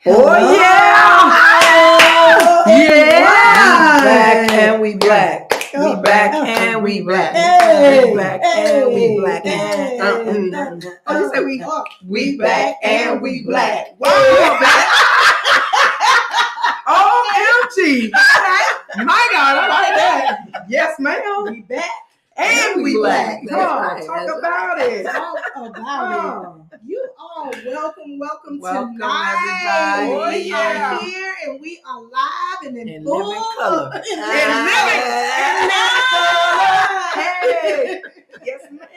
Oh, yeah. Yeah. We back and we black. We back and we black. We back and we black. Oh, you said we back and we black. Wow. OMG. My God, I like that. Yes, ma'am. We back and we black. Come on, Right. Talk about it. Talk about it. You all welcome tonight. Everybody. We are here and we are live and in full living color. In And Hey. Yes, ma'am.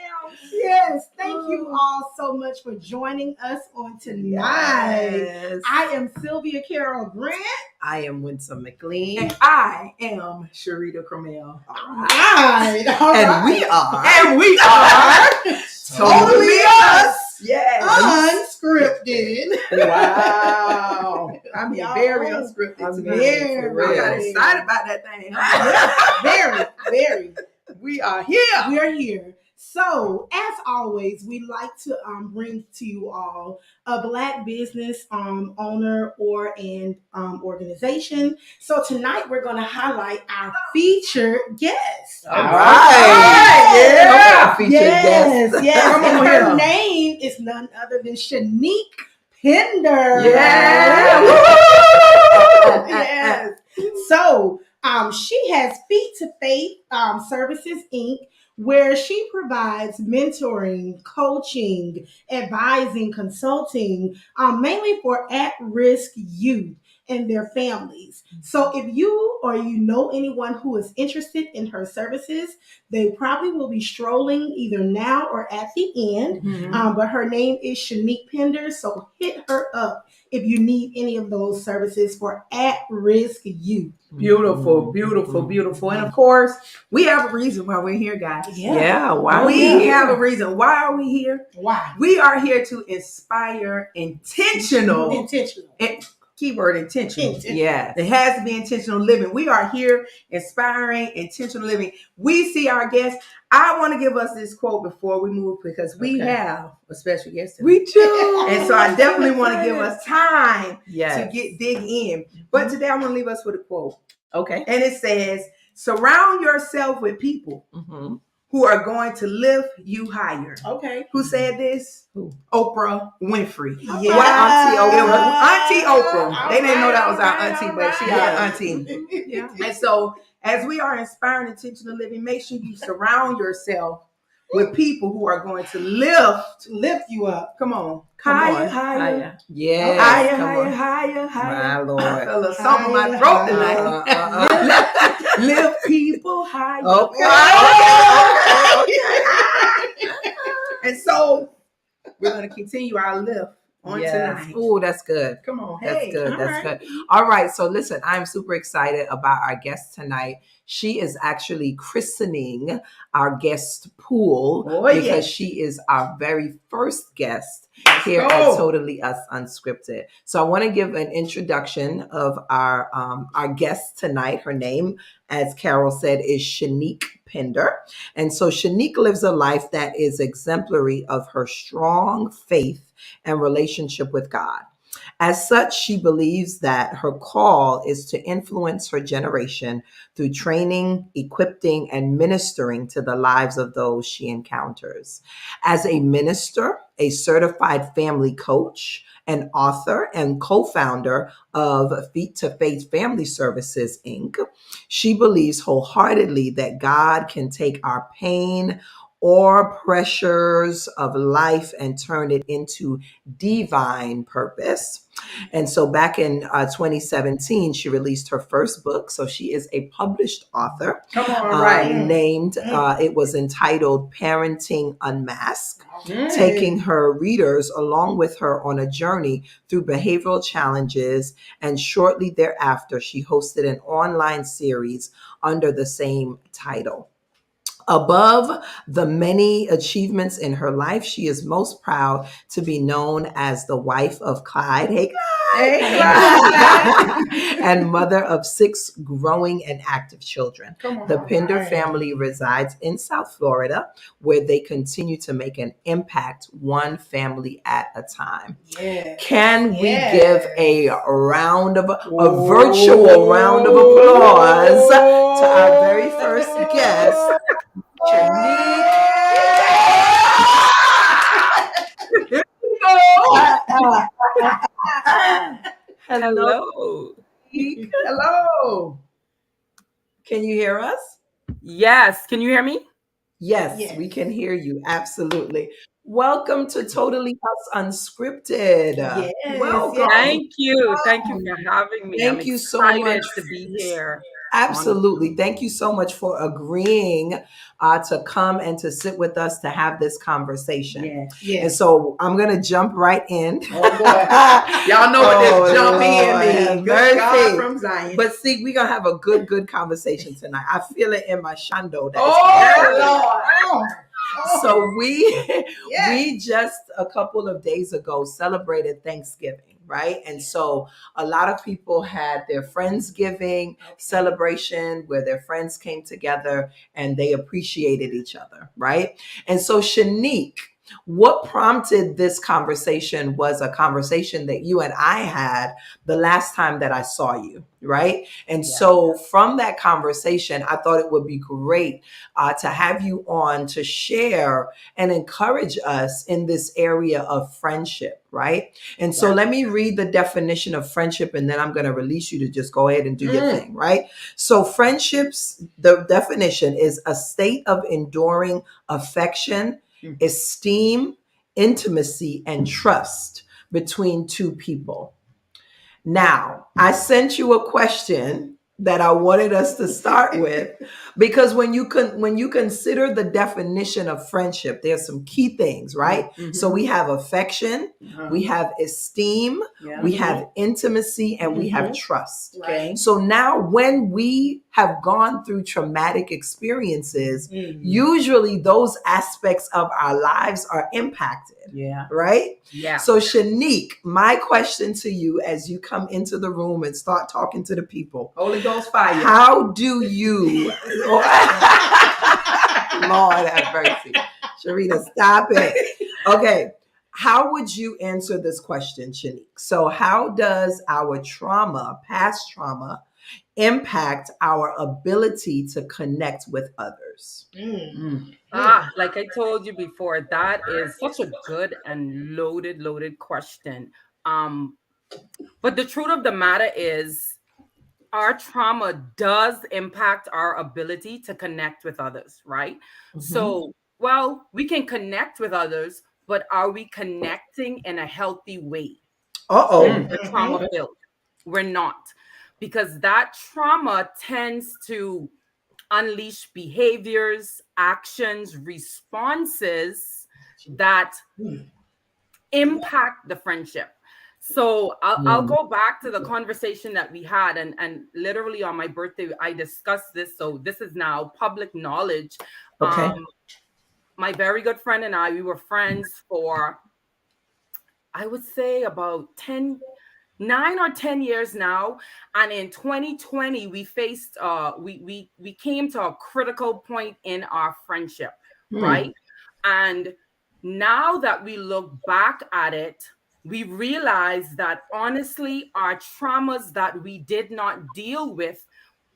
Yes, thank you all so much for joining us on tonight. Yes. I am Sylvia Carol Grant. I am Winsome McLean. And I am Sharita Cromell. All right. And we are totally us. Yes. Unscripted. Wow. I mean, Y'all, very unscripted. I'm tonight. very I got real. excited about that thing. Huh? Very. We are here. We're here. So, as always, we like to bring to you all a Black business owner or an organization. So tonight we're going to highlight our featured guest. All right. Yeah. Featured Yes. guest. Come And on her here. name is none other than Chenique Pinder. Yeah. Yes. So, she has Feet to Faith Services Inc., where she provides mentoring, coaching, advising, consulting, mainly for at-risk youth and their families. So if you or you know anyone who is interested in her services, they probably will be strolling either now or at the end. But her name is Chenique Pinder, so hit her up if you need any of those services for at-risk youth. Beautiful. And of course, we have a reason why we're here, guys. Yeah. Wow. We have a reason. Why are we here? Why? We are here to inspire intentional. Keyword intentional. Yes. It has to be intentional living. We are here inspiring intentional living. We see our guests. I want to give us this quote before we move because we have a special guest tonight. We do. And so I definitely want to give us time Yes. to dig in. But today I'm going to leave us with a quote. Okay. And it says, surround yourself with people Mm-hmm. who are going to lift you higher. Okay. Who said this? Who? Oprah Winfrey. Yeah. Why Auntie Oprah? All Auntie Oprah. They didn't know that was our right, auntie, all but she right. our auntie. Yeah. And so as we are inspiring intentional living, make sure you surround yourself with people who are going to Lift you up. Come on. Higher. Yes. Higher, Come on. higher. My Lord. I feel a song in my throat tonight. Lift people higher. Okay. And so we're going to continue our lift on tonight. Oh, that's good. Come on. That's Hey. good. all That's right. good. All right. So listen, I'm super excited about our guest tonight. She is actually christening our guest pool because she is our very first guest here at Totally Us Unscripted. So I want to give an introduction of our guest tonight. Her name, as Carol said, is Chenique Pinder. And so Chenique lives a life that is exemplary of her strong faith and relationship with God. As such, she believes that her call is to influence her generation through training, equipping, and ministering to the lives of those she encounters. As a minister, a certified family coach, an author, and co-founder of Feet to Faith Family Services, Inc., she believes wholeheartedly that God can take our pain or pressures of life and turn it into divine purpose. And so back in 2017, she released her first book. So she is a published author. Come on, right. It was entitled Parenting Unmasked, taking her readers along with her on a journey through behavioral challenges. And shortly thereafter, she hosted an online series under the same title. Above the many achievements in her life, she is most proud to be known as the wife of Clyde. Hey, and mother of 6 growing and active children. The Pinder family resides in South Florida, where they continue to make an impact one family at a time. Can we give a virtual round of applause to our very first guest, Chenique? Hello. Hello. Can you hear us? Yes. Can you hear me? Yes, we can hear you. Absolutely. Welcome to Totally Us Unscripted. Welcome. Thank you. Thank you for having me. Thank I'm you so excited much to be here. Absolutely. Thank you so much for agreeing to come and to sit with us to have this conversation. And so I'm going to jump right in. Oh, boy. Y'all know what this jump in means. Good God from Zion. But see, we're going to have a good conversation tonight. I feel it in my shando. Lord. So we just a couple of days ago celebrated Thanksgiving, right? And so a lot of people had their Friendsgiving celebration where their friends came together and they appreciated each other, right? And so Chenique, what prompted this conversation was a conversation that you and I had the last time that I saw you, right? And so from that conversation, I thought it would be great to have you on to share and encourage us in this area of friendship, right? And so let me read the definition of friendship, and then I'm going to release you to just go ahead and do your thing, right? So friendships, the definition is a state of enduring affection, esteem, intimacy, and trust between two people. Now, I sent you a question that I wanted us to start with, because when you consider the definition of friendship, there's some key things, right? So we have affection, we have esteem, we have intimacy, and we have trust. So now when we have gone through traumatic experiences, usually those aspects of our lives are impacted. Right? So Chenique, my question to you as you come into the room and start talking to the people. Holy Ghost fire. How do you Lord have mercy. Sharita, stop it. Okay. How would you answer this question, Chenique? So how does our trauma, past trauma, impact our ability to connect with others? Like I told you before, that is such a good and loaded question. But the truth of the matter is, our trauma does impact our ability to connect with others, right? So, we can connect with others, but are we connecting in a healthy way? The trauma filled. We're not, because that trauma tends to unleash behaviors, actions, responses that impact the friendship. So I'll go back to the conversation that we had, and literally on my birthday, I discussed this. So this is now public knowledge. My very good friend and I, we were friends for, I would say, about 9 or 10 years now. And in 2020, we faced, we came to a critical point in our friendship, right? And now that we look back at it, we realize that honestly, our traumas that we did not deal with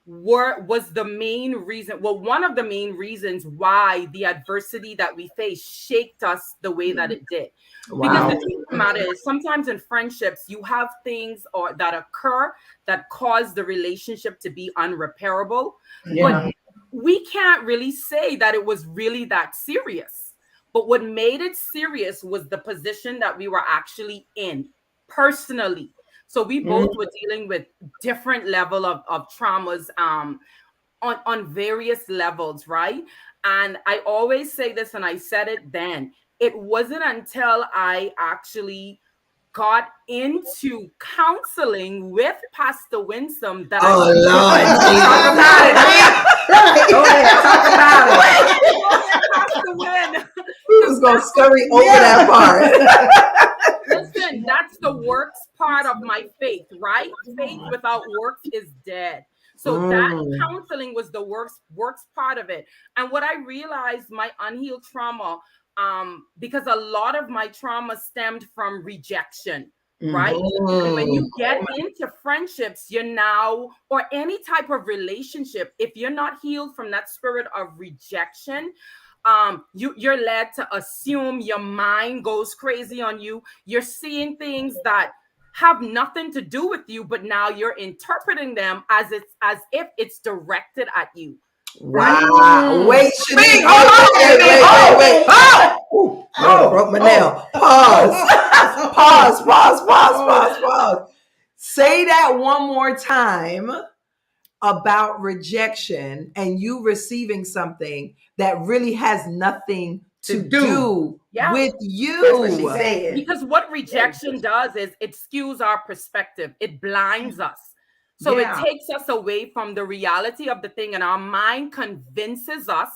was the main reason. Well, one of the main reasons why the adversity that we faced shaped us the way that it did. Because the truth of the matter is, sometimes in friendships, you have things that occur that cause the relationship to be unrepairable. But we can't really say that it was really that serious. But what made it serious was the position that we were actually in personally. So we both were dealing with different level of traumas on various levels, right? And I always say this, and I said it then, it wasn't until I actually got into counseling with Pastor Winsome that Lord. Pastor Win. We was going to scurry over that part. Listen, that's the works part of my faith, right? Faith without works is dead. So that counseling was the works part of it. And what I realized, my unhealed trauma, because a lot of my trauma stemmed from rejection, right? And when you get into friendships, you're now, or any type of relationship, if you're not healed from that spirit of rejection, you're led to assume, your mind goes crazy on you. You're seeing things that have nothing to do with you, but now you're interpreting them as if it's directed at you. Wow. Wait, Chenique. Wait. Oh, broke my nail. Pause. Say that one more time about rejection and you receiving something that really has nothing to do with you. That's what she said. Because what rejection does is it skews our perspective. It blinds us. So it takes us away from the reality of the thing, and our mind convinces us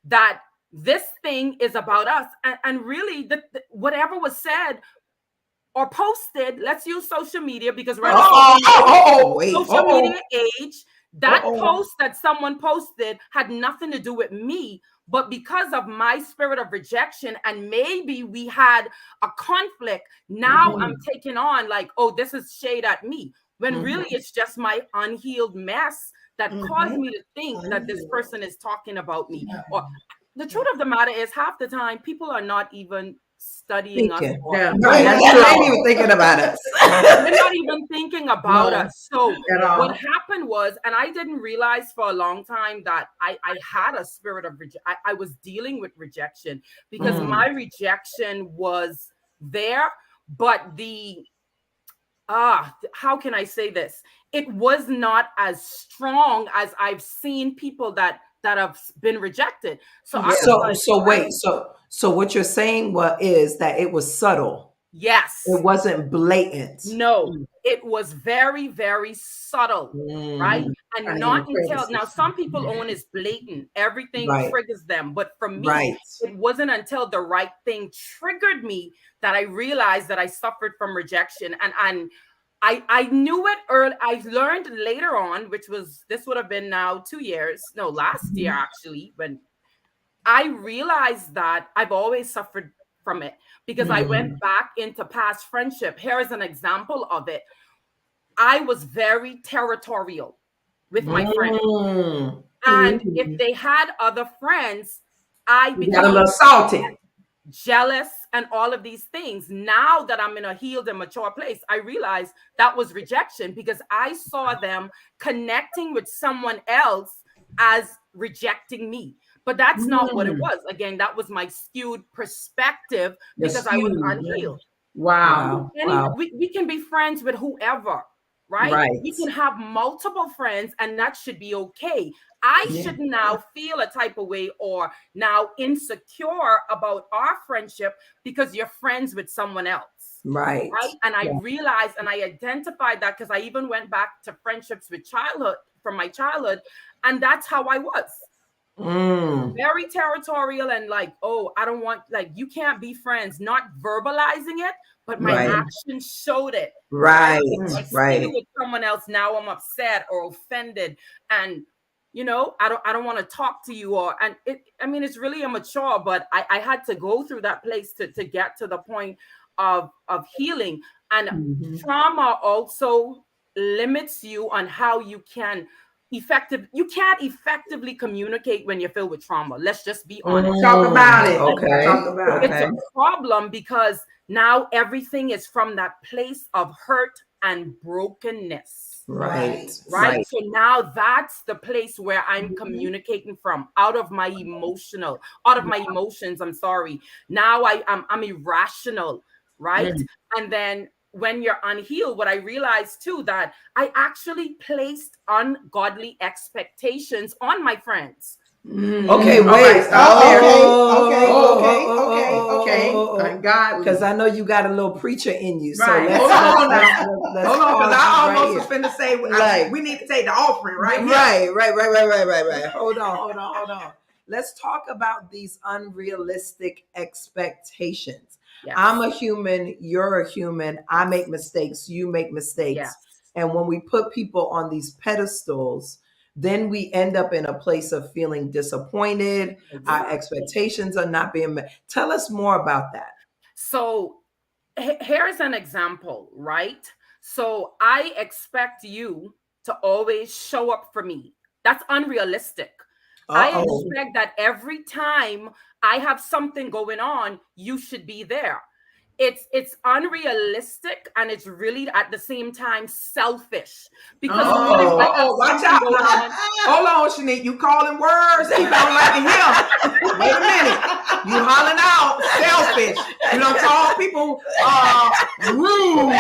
that this thing is about us. And really, whatever was said or posted, let's use social media, because we're in social media age. That post that someone posted had nothing to do with me, but because of my spirit of rejection, and maybe we had a conflict, now I'm taking on like, oh, this is shade at me, when really it's just my unhealed mess that caused me to think that this person is talking about me. Or the truth of the matter is, half the time people are not even studying us. They're not even thinking about us. They're not even thinking about us. So what happened was, and I didn't realize for a long time that I had a spirit of rejection. I was dealing with rejection because my rejection was there, but how can I say this? It was not as strong as I've seen people that have been rejected. So what you're saying is that it was subtle. Yes. It wasn't blatant. No, it was very, very subtle, right? And not until now, some people own is blatant. Everything triggers them. But for me, it wasn't until the right thing triggered me that I realized that I suffered from rejection. And I knew it early. I learned later on, this would have been now last year actually, when I realized that I've always suffered from it, because I went back into past friendship. Here is an example of it. I was very territorial with my friends. And if they had other friends, I became a little salty, jealous, and all of these things. Now that I'm in a healed and mature place, I realized that was rejection, because I saw them connecting with someone else as rejecting me. But that's not what it was. Again, that was my skewed perspective because I was unhealed. Wow. We can be friends with whoever, right? We can have multiple friends, and that should be okay. I should now feel a type of way or now insecure about our friendship because you're friends with someone else. Right. And I realized and I identified that, because I even went back to friendships from my childhood, and that's how I was. Very territorial and like, oh, I don't want, like, you can't be friends, not verbalizing it, but my actions showed it. I stay with someone else, now I'm upset or offended, and I don't want to talk to you, it's really immature, but I had to go through that place to get to the point of healing. And trauma also limits you on how you can't effectively communicate when you're filled with trauma. Let's just be honest. Talk about it. It's a problem, because now everything is from that place of hurt and brokenness. Right. So now that's the place where I'm communicating from, out of my emotions. I'm sorry. Now I'm irrational, right? And then when you're unhealed, what I realized too, that I actually placed ungodly expectations on my friends. Okay, wait. Okay. Thank God. Because I know you got a little preacher in you. So Hold on, because I almost was finna say we need to take the offering, right? Right. Hold on. Let's talk about these unrealistic expectations. Yes. I'm a human, you're a human. I make mistakes, you make mistakes. Yes. And when we put people on these pedestals, then we end up in a place of feeling disappointed. Our expectations are not being met. Tell us more about that. So here's an example, right? So I expect you to always show up for me. That's unrealistic. I expect that every time I have something going on, you should be there. It's unrealistic, and it's really at the same time selfish, because watch out. Hold on, Chenique, you calling words people don't like to hear. Wait a minute, you hollering out selfish. You don't call people rude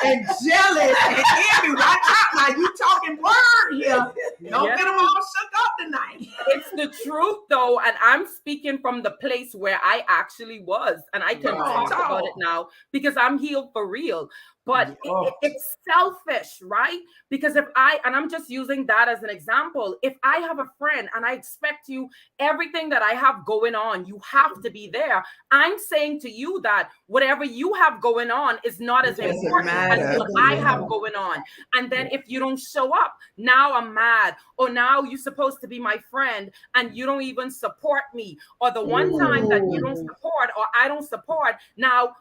and jealous and envy. Watch out now, you talking word here. Don't get them all shook up tonight. It's the truth though, and I'm speaking from the place where I actually was, and I can talk about it now because I'm healed for real. But it's selfish, right? Because and I'm just using that as an example. If I have a friend and I expect you, everything that I have going on, you have to be there. I'm saying to you that whatever you have going on is not as important as what I have going on. And then if you don't show up, now I'm mad. Or now you're supposed to be my friend and you don't even support me. Or the one time that you don't support or I don't support, now,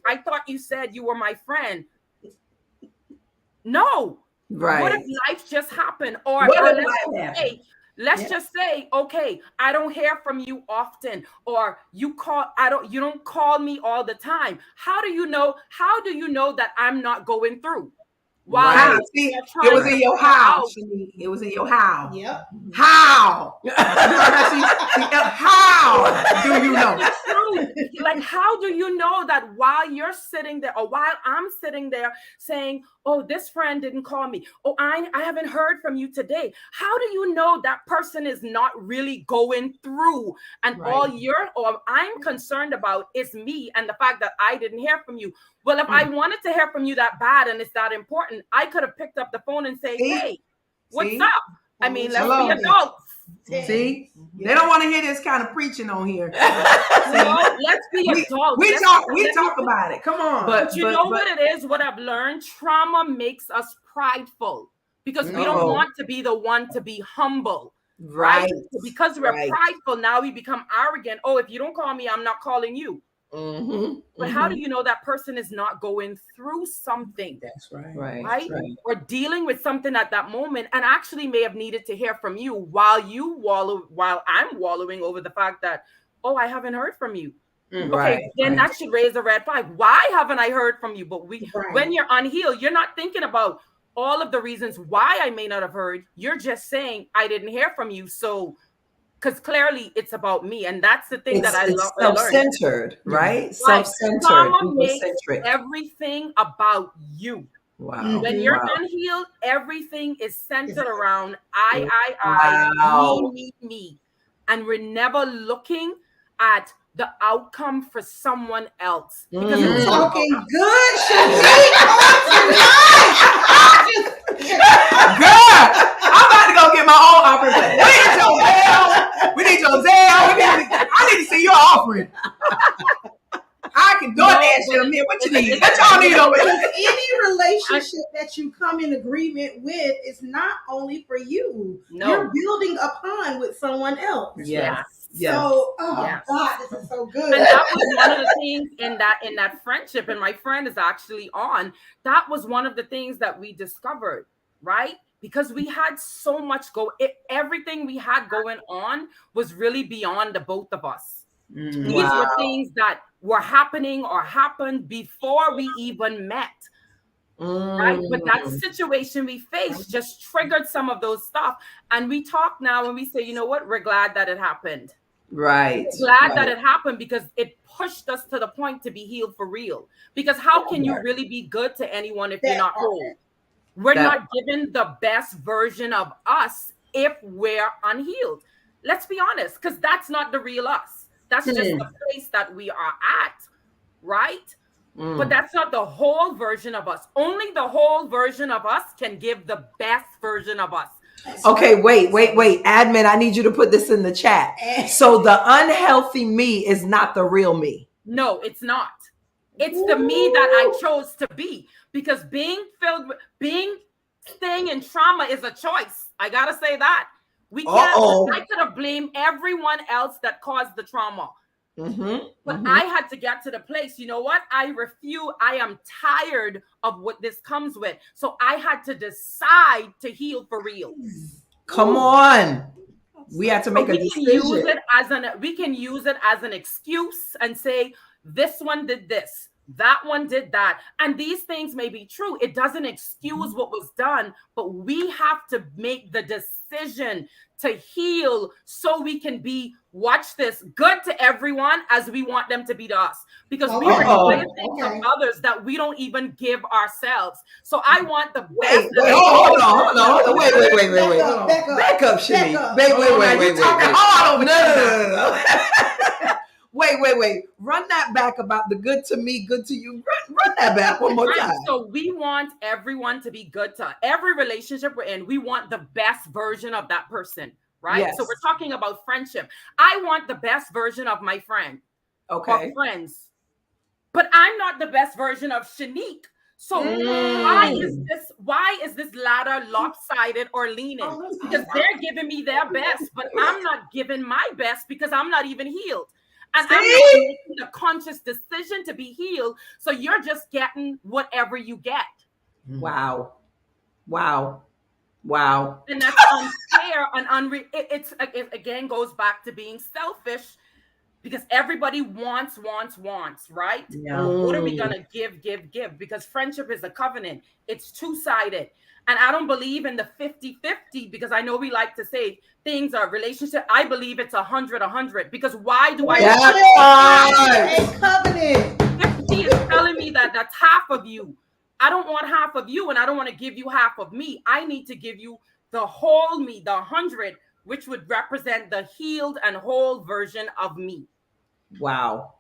I thought you said you were my friend. No. Right. What if life just happened? Or let's just say, okay, I don't hear from you often, or you don't call me all the time. How do you know that I'm not going through? Wow. See, it was in your how. It was in your how. Yep. How? How do you know? Like, how do you know that while you're sitting there or while I'm sitting there saying, oh, this friend didn't call me. Oh, I haven't heard from you today. How do you know that person is not really going through? And all I'm concerned about is me and the fact that I didn't hear from you. Well, if I wanted to hear from you that bad and it's that important, I could have picked up the phone and say, hey, what's up? I mean, let's be adults. See, they don't want to hear this kind of preaching on here. Let's be adults. We talk about it. Come on. But you know what it is? What I've learned? Trauma makes us prideful because we don't want to be the one to be humble. Right? Because we're prideful, now we become arrogant. Oh, if you don't call me, I'm not calling you. But how do you know that person is not going through something? That's right. Right? Or dealing with something at that moment and actually may have needed to hear from you while I'm wallowing over the fact that, oh, I haven't heard from you. Okay, then that should raise a red flag. Why haven't I heard from you? But when you're unhealed, you're not thinking about all of the reasons why I may not have heard. You're just saying, I didn't hear from you. So because clearly it's about me, and that's the thing that I love. Self-centered, right? Self-centered, egocentric. Everything about you. Wow. When you're unhealed, everything is centered around I, me, and we're never looking at the outcome for someone else. Because you're talking good, Chenique. Good. I'm about to go get my own offering. We need your Zelle. I need to see your offering. I can do that shit. What you need? What y'all need over here? Any relationship that you come in agreement with is not only for you. No. You're building upon with someone else. Yes. So, God, this is so good. And that was one of the things in that friendship, and my friend is actually on. That was one of the things that we discovered, right? Because we had so much everything we had going on was really beyond the both of us. These were things that were happening or happened before we even met. Right? But that situation we faced just triggered some of those stuff. And we talk now and we say, you know what? We're glad that it happened. Right. Glad that it happened because it pushed us to the point to be healed for real. Because how can you really be good to anyone if you're not whole? We're not given the best version of us if we're unhealed. Let's be honest, because that's not the real us. That's just the place that we are at, right? But that's not the whole version of us. Only the whole version of us can give the best version of us. Okay, wait. Admin, I need you to put this in the chat. So the unhealthy me is not the real me. No, it's not. It's the me that I chose to be, because staying in trauma is a choice. I gotta say that. We can't. I could have blamed everyone else that caused the trauma. But I had to get to the place, you know what? I am tired of what this comes with. So I had to decide to heal for real. Come on. We have to make a decision. We can use it as an excuse and say, this one did this, that one did that. And these things may be true. It doesn't excuse what was done, but we have to make the decision to heal so we can be, watch this, good to everyone as we want them to be to us. Because we require things of others that we don't even give ourselves. So I want the best. Hold on. Wait. Back up, Chenique. Wait. Talking hard over No. Wait. Run that back about the good to me, good to you. Run that back one more time. So we want everyone to be good to every relationship we're in. We want the best version of that person, right? Yes. So we're talking about friendship. I want the best version of my friend. Okay. Or friends. But I'm not the best version of Chenique. So why is this ladder lopsided or leaning? Because they're giving me their best, but I'm not giving my best because I'm not even healed. And I'm not making a conscious decision to be healed. So you're just getting whatever you get. Wow. And that's unfair and it again goes back to being selfish, because everybody wants, right? Yeah. What are we gonna give? Because friendship is a covenant. It's two-sided. And I don't believe in the 50-50, because I know we like to say things are relationship. I believe it's 100-100, because why do I? A covenant. 50 is telling me that that's half of you. I don't want half of you, and I don't want to give you half of me. I need to give you the whole me, the 100, which would represent the healed and whole version of me. Wow.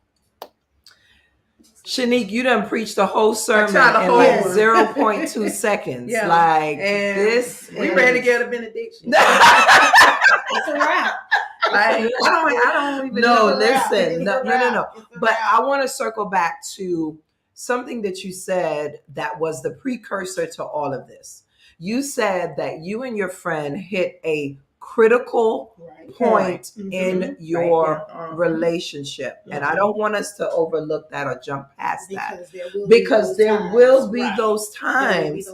Chenique, you done preached the whole sermon in like 0.2 seconds. Yeah. Like, and this. We ready to get a benediction. It's a wrap. I don't even know. Listen, no. But I want to circle back to something that you said that was the precursor to all of this. You said that you and your friend hit a critical point in your relationship. And I don't want us to overlook that or jump past that, because there will be those times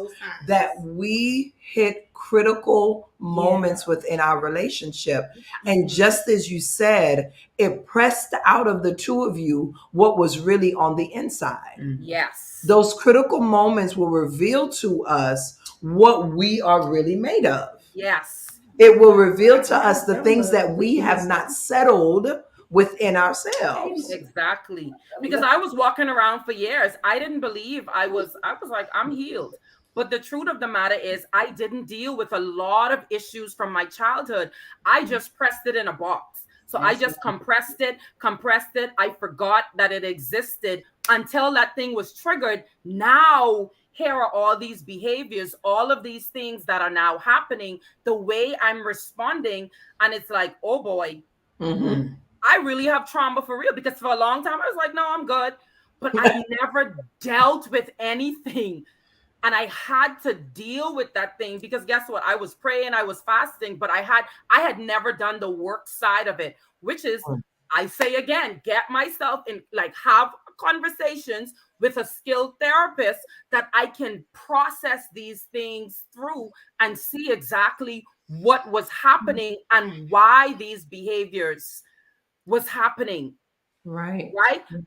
that we hit critical moments within our relationship. And just as you said, it pressed out of the two of you what was really on the inside. Yes. Those critical moments will reveal to us what we are really made of. Yes. It will reveal to us the things that we have not settled within ourselves. Exactly. Because I was walking around for years. I didn't believe I was like, I'm healed. But the truth of the matter is, I didn't deal with a lot of issues from my childhood. I just pressed it in a box. So I just compressed it. I forgot that it existed until that thing was triggered. Now, here are all these behaviors, all of these things that are now happening, the way I'm responding. And it's like, oh boy, I really have trauma for real. Because for a long time, I was like, no, I'm good. But I never dealt with anything. And I had to deal with that thing, because guess what? I was praying, I was fasting, but I had never done the work side of it, which is, I say again, get myself in, like, have conversations with a skilled therapist that I can process these things through and see exactly what was happening and why these behaviors was happening. Right.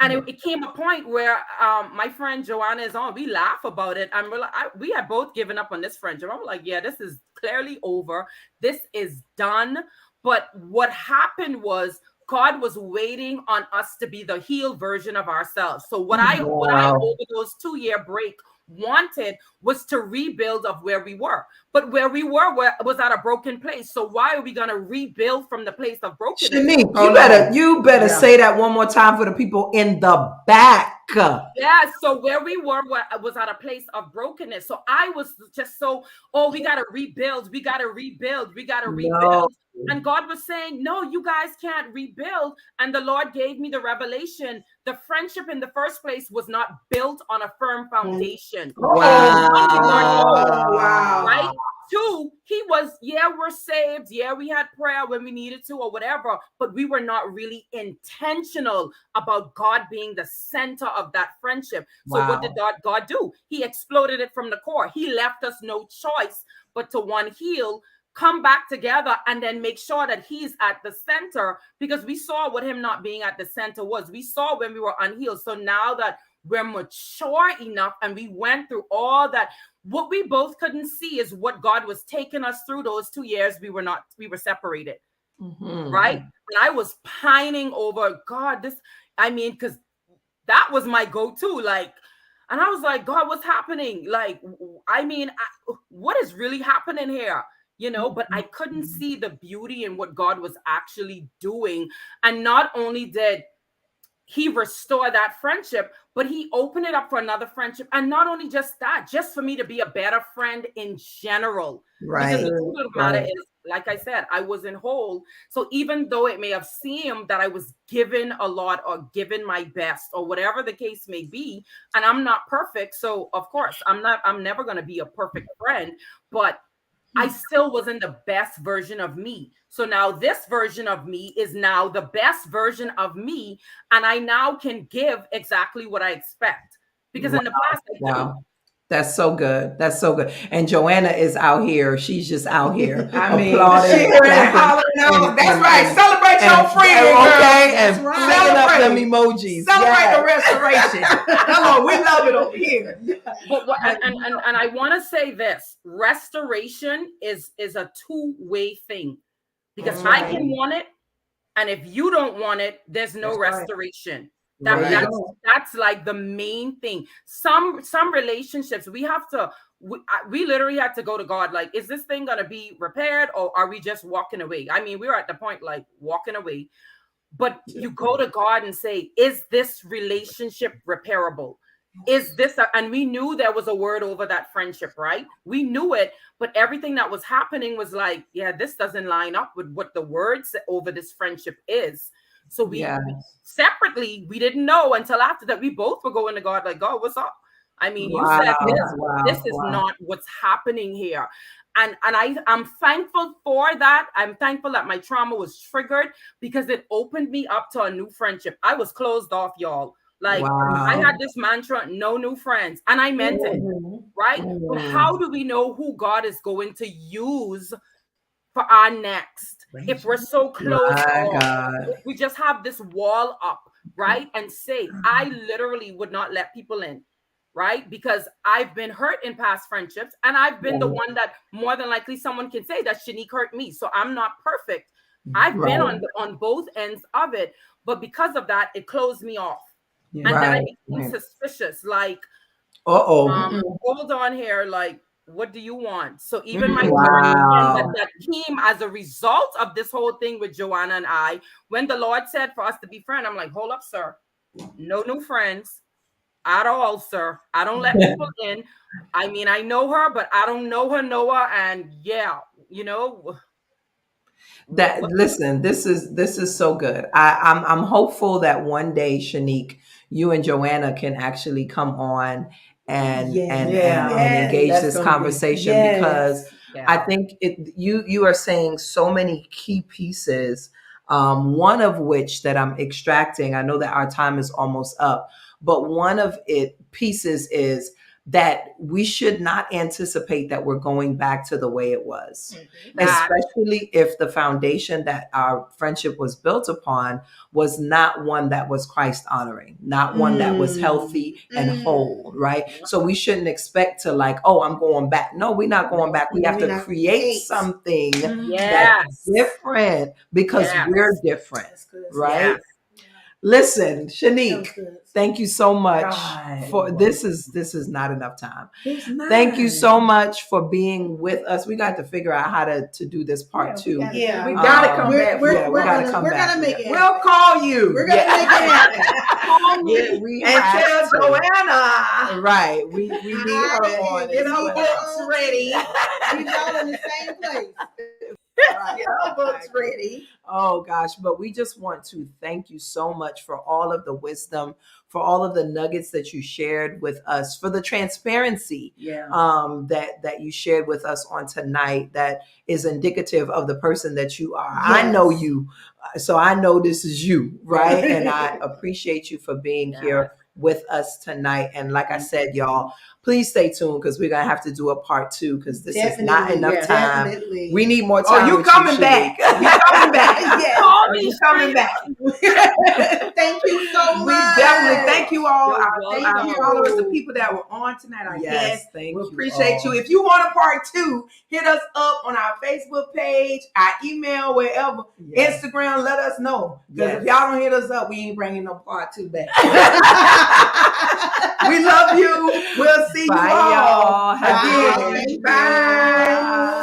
And it came a point where my friend Joanna is on. We laugh about it, and we had both given up on this friendship. I'm like, yeah, this is clearly over. This is done. But what happened was, God was waiting on us to be the healed version of ourselves. So what I over those 2-year break wanted was to rebuild of where we were. But where we were was at a broken place. So why are we going to rebuild from the place of brokenness? Chenique, you better say that one more time for the people in the back. Yeah, so where we were was at a place of brokenness. So I was just so, we got to rebuild. We got to rebuild. We got to rebuild. And God was saying, no, you guys can't rebuild. And the Lord gave me the revelation. The friendship in the first place was not built on a firm foundation. Wow. Right? Two, we're saved. Yeah, we had prayer when we needed to or whatever, but we were not really intentional about God being the center of that friendship. So what did God do? He exploded it from the core. He left us no choice but to heal, come back together, and then make sure that he's at the center, because we saw what him not being at the center was. We saw when we were unhealed. So now that we're mature enough and we went through all that, what we both couldn't see is what God was taking us through those 2 years we were separated. Right? And I was pining over God, because that was my go-to. And I was like, God, what's happening? What is really happening here? But I couldn't see the beauty in what God was actually doing. And not only did he restore that friendship, but he opened it up for another friendship. And not only just that, just for me to be a better friend in general. Right. Because the truth of the matter is, like I said, I wasn't whole. So even though it may have seemed that I was given a lot or given my best or whatever the case may be, and I'm not perfect. So of course, I'm never going to be a perfect friend, but I still wasn't the best version of me. So now this version of me is now the best version of me. And I now can give exactly what I expect. Because in the past, I couldn't. That's so good. That's so good. And Joanna is out here. She's just out here. I mean, applauding, hollering out. That's right. Celebrate your friend, okay, and celebrate up them emojis. Celebrate the restoration. Come on, we love it over here. But and I want to say this: restoration is a two-way thing, because I can want it, and if you don't want it, there's no restoration. That's like the main thing. Some relationships we literally had to go to God, like, is this thing gonna be repaired, or are we just walking away? I mean, we were at the point like walking away, but you go to God and say, is this relationship repairable? Is this and we knew there was a word over that friendship, right? We knew it, but everything that was happening was like, yeah, this doesn't line up with what the words over this friendship is. So we separately, we didn't know until after that. We both were going to God like, God, what's up? I mean, you said this. This is not what's happening here. And I'm thankful for that. I'm thankful that my trauma was triggered, because it opened me up to a new friendship. I was closed off, y'all. Like, I had this mantra, no new friends. And I meant it, right? But how do we know who God is going to use for our next? If we're so close off, if we just have this wall up, right? And say, I literally would not let people in, right? Because I've been hurt in past friendships, and I've been the one that more than likely someone can say that Chenique hurt me. So I'm not perfect. I've been on both ends of it, but because of that, it closed me off. And then I became suspicious, like, hold on here, like, what do you want? So even my that came as a result of this whole thing with Joanna and I, when the Lord said for us to be friends, I'm like, hold up, sir. No new friends at all, sir. I don't let people in. I mean, I know her, but I don't know her, and listen, this is so good. I'm hopeful that one day, Chenique, you and Joanna can actually come on and engage this conversation, because I think you are saying so many key pieces, one of which that I'm extracting. I know that our time is almost up, but one of pieces is that we should not anticipate that we're going back to the way it was, especially if the foundation that our friendship was built upon was not one that was Christ honoring, not one that was healthy and whole, right? So we shouldn't expect to like, oh, I'm going back. No, we're not going back. We have to create something that's different, because we're different, right? Listen, Chenique, good. thank you so much God. for this is not enough time. It's not. Thank you so much for being with us. We got to figure out how to do this part two. Yeah, we gotta come back. We're come back. gonna make it. We'll call you. We're gonna make it happen. Yeah, we and have tell to. Joanna. Right. We need her on. Get as our well. books ready. We all in the same place. Get our books ready. Oh gosh, but we just want to thank you so much for all of the wisdom, for all of the nuggets that you shared with us, for the transparency that you shared with us on tonight that is indicative of the person that you are. Yes. I know you, so I know this is you, right? And I appreciate you for being here with us tonight. And like I said, y'all, please stay tuned because we're gonna have to do a part two because this is not enough time. Definitely. We need more time. Oh, you coming back? You coming back? Yes. You coming back? Thank you so much. We definitely thank you all. Our followers, the people that were on tonight. Our guests. We appreciate you. If you want a part two, hit us up on our Facebook page, our email, wherever. Instagram, let us know. Because if y'all don't hit us up, we ain't bringing no part two back. We love you. We'll see you all. Bye. Bye.